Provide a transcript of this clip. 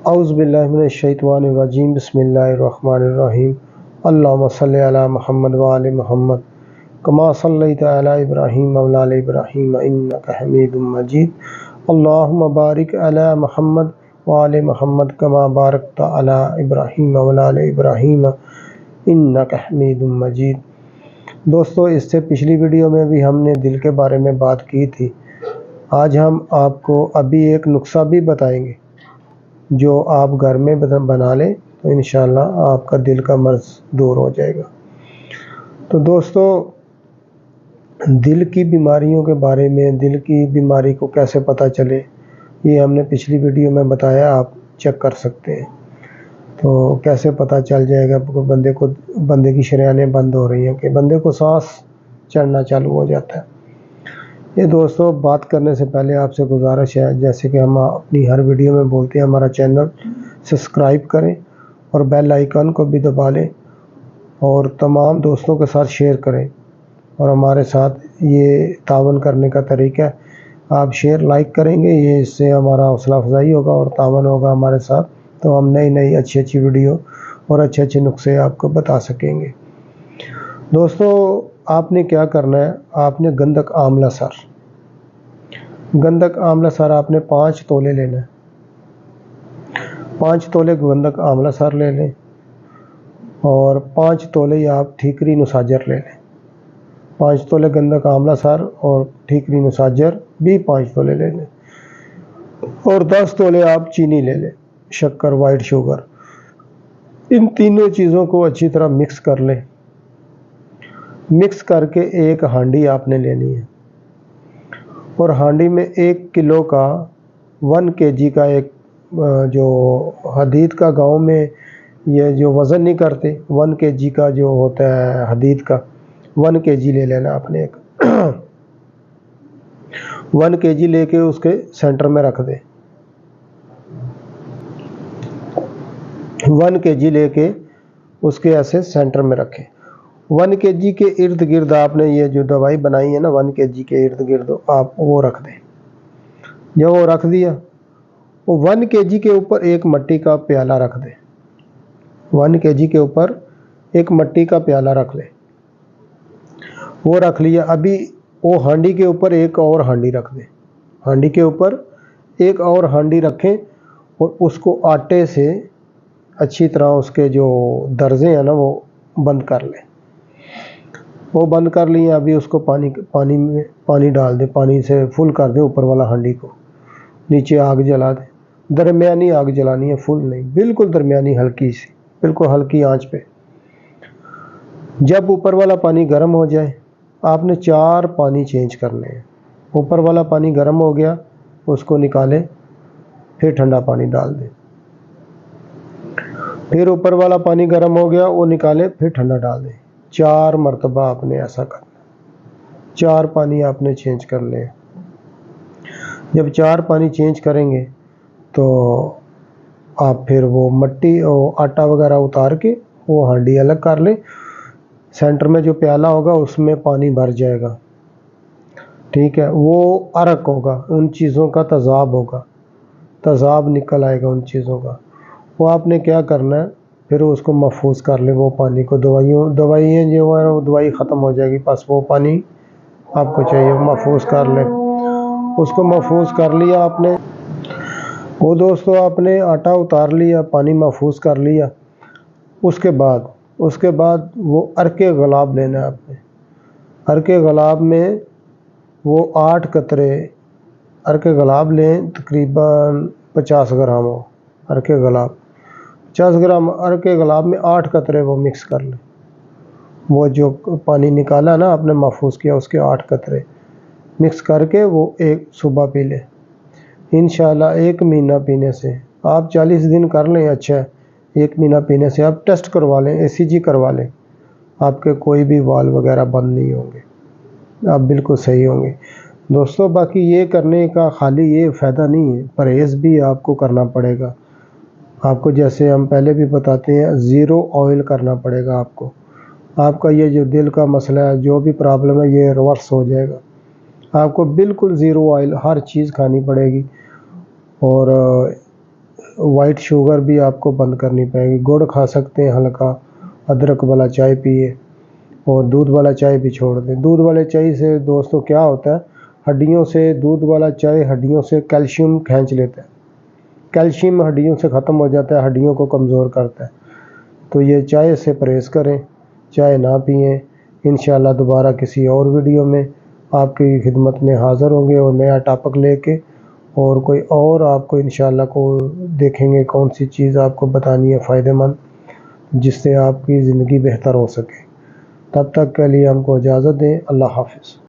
اعوذ باللہ من الشیطان الرجیم بسم اللہ الرحمن الرحیم اللہم صلی علی محمد وآل محمد کما صلیت علی ابراہیم وآل ابراہیم انک حمید مجید اللہم بارک علی محمد وآل محمد کما بارکت علی ابراہیم وآل ابراہیم انک حمید مجید۔ دوستو، اس سے پچھلی ویڈیو میں بھی ہم نے دل کے بارے میں بات کی تھی۔ آج ہم آپ کو ابھی ایک نسخہ بھی بتائیں گے جو آپ گھر میں بنا لیں تو انشاءاللہ آپ کا دل کا مرض دور ہو جائے گا۔ تو دوستو، دل کی بیماریوں کے بارے میں، دل کی بیماری کو کیسے پتہ چلے، یہ ہم نے پچھلی ویڈیو میں بتایا، آپ چیک کر سکتے ہیں۔ تو کیسے پتہ چل جائے گا بندے کی شریانیں بند ہو رہی ہیں، کہ بندے کو سانس چڑھنا چالو ہو جاتا ہے۔ یہ دوستو، بات کرنے سے پہلے آپ سے گزارش ہے، جیسے کہ ہم اپنی ہر ویڈیو میں بولتے ہیں، ہمارا چینل سبسکرائب کریں اور بیل آئیکن کو بھی دبا لیں اور تمام دوستوں کے ساتھ شیئر کریں۔ اور ہمارے ساتھ یہ تعاون کرنے کا طریقہ ہے، آپ شیئر لائک کریں گے، یہ اس سے ہمارا حوصلہ افزائی ہوگا اور تعاون ہوگا ہمارے ساتھ، تو ہم نئی اچھی ویڈیو اور اچھے نسخے آپ کو بتا سکیں گے۔ دوستو، آپ نے کیا کرنا ہے، آپ نے گندک آملہ سر آپ نے 5 تولے لینا ہے۔ 5 تولے گندک آملہ سر لے لیں اور 5 تولے آپ ٹھیکری نساجر لے لیں۔ 5 تولے گندک آملہ سر اور ٹھیکری نساجر بھی 5 تولے لے لیں اور 10 تولے آپ چینی لے لیں، شکر، وائٹ شوگر۔ ان تینوں چیزوں کو اچھی طرح مکس کر لیں۔ مکس کر کے ایک ہانڈی آپ نے لینی ہے اور ہانڈی میں 1 کلو کا 1 kg کا ایک جو حدید کا گاؤں میں یہ جو وزن نہیں کرتے، 1 kg کا جو ہوتا ہے حدید کا، 1 kg لے لینا آپ نے۔ ایک 1 kg لے کے اس کے سینٹر میں رکھ دیں۔ 1 kg لے کے اس کے ایسے سینٹر میں رکھیں۔ 1 kg کے ارد گرد آپ نے یہ جو دوائی بنائی ہے نا، 1 kg کے ارد گرد آپ وہ رکھ دیں۔ جب وہ رکھ دیا، وہ 1 kg کے اوپر ایک مٹی کا پیالہ رکھ دیں۔ 1 kg کے اوپر ایک مٹی کا پیالہ رکھ لیں۔ وہ رکھ لیا، ابھی وہ ہانڈی کے اوپر ایک اور ہانڈی رکھ دیں۔ ہانڈی کے اوپر ایک اور ہانڈی رکھیں اور اس کو آٹے سے اچھی طرح اس کے جو درزے ہیں نا وہ بند کر لیں۔ وہ بند کر لیے، ابھی اس کو پانی ڈال دیں، پانی سے فل کر دیں اوپر والا ہانڈی کو، نیچے آگ جلا دیں۔ درمیانی آگ جلانی ہے، فل نہیں، بالکل درمیانی، ہلکی سی، بالکل ہلکی آنچ پہ۔ جب اوپر والا پانی گرم ہو جائے، آپ نے 4 پانی چینج کرنے ہیں۔ اوپر والا پانی گرم ہو گیا، اس کو نکالیں، پھر ٹھنڈا پانی ڈال دیں۔ پھر اوپر والا پانی گرم ہو گیا، وہ نکالیں، پھر ٹھنڈا ڈال دیں۔ 4 مرتبہ آپ نے ایسا کرنا، 4 پانی آپ نے چینج کرنے ہیں۔ جب 4 پانی چینج کریں گے تو آپ پھر وہ مٹی اور آٹا وغیرہ اتار کے وہ ہانڈی الگ کر لیں۔ سینٹر میں جو پیالہ ہوگا اس میں پانی بھر جائے گا، ٹھیک ہے، وہ عرق ہوگا، ان چیزوں کا تذاب ہوگا، تذاب نکل آئے گا ان چیزوں کا۔ وہ آپ نے کیا کرنا ہے، پھر اس کو محفوظ کر لیں، وہ پانی کو، دوائیاں جو ہے وہ دوائی ختم ہو جائے گی، بس وہ پانی آپ کو چاہیے، محفوظ کر لیں۔ اس کو محفوظ کر لیا آپ نے، وہ دوستو آپ نے آٹا اتار لیا، پانی محفوظ کر لیا۔ اس کے بعد وہ عرق گلاب لینا ہے آپ نے۔ عرق گلاب میں وہ 8 قطرے عرق گلاب لیں، تقریباً 50 گرام ہو عرق گلاب، 50 گرام عرق گلاب میں 8 قطرے وہ مکس کر لیں۔ وہ جو پانی نکالا نا آپ نے محفوظ کیا، اس کے 8 قطرے مکس کر کے وہ ایک صبح پی لیں۔ انشاءاللہ 1 مہینہ پینے سے، آپ 40 دن کر لیں، اچھا ہے، 1 مہینہ پینے سے آپ ٹیسٹ کروا لیں، ECG کروا لیں، آپ کے کوئی بھی وال وغیرہ بند نہیں ہوں گے، آپ بالکل صحیح ہوں گے۔ دوستو، باقی یہ کرنے کا خالی یہ فائدہ نہیں ہے، پرہیز بھی آپ کو کرنا پڑے گا۔ آپ کو جیسے ہم پہلے بھی بتاتے ہیں، 0 آئل کرنا پڑے گا آپ کو۔ آپ کا یہ جو دل کا مسئلہ ہے، جو بھی پرابلم ہے، یہ ریورس ہو جائے گا۔ آپ کو بالکل 0 آئل ہر چیز کھانی پڑے گی اور وائٹ شوگر بھی آپ کو بند کرنی پڑے گی. گڑ کھا سکتے ہیں ہلکا، ادرک والا چائے پیے اور دودھ والا چائے بھی چھوڑ دیں. دودھ والے چائے سے دوستو کیا ہوتا ہے، ہڈیوں سے دودھ والا چائے ہڈیوں سے کیلشیم کھینچ لیتا ہے. کیلشیم ہڈیوں سے ختم ہو جاتا ہے، ہڈیوں کو کمزور کرتا ہے. تو یہ چائے سے پرہیز کریں، چائے نہ پئیں. انشاءاللہ دوبارہ کسی اور ویڈیو میں آپ کی خدمت میں حاضر ہوں گے اور نیا ٹاپک لے کے، اور کوئی اور آپ کو انشاءاللہ کو دیکھیں گے کون سی چیز آپ کو بتانی ہے فائدہ مند، جس سے آپ کی زندگی بہتر ہو سکے. تب تک کے لیے ہم کو اجازت دیں. اللہ حافظ.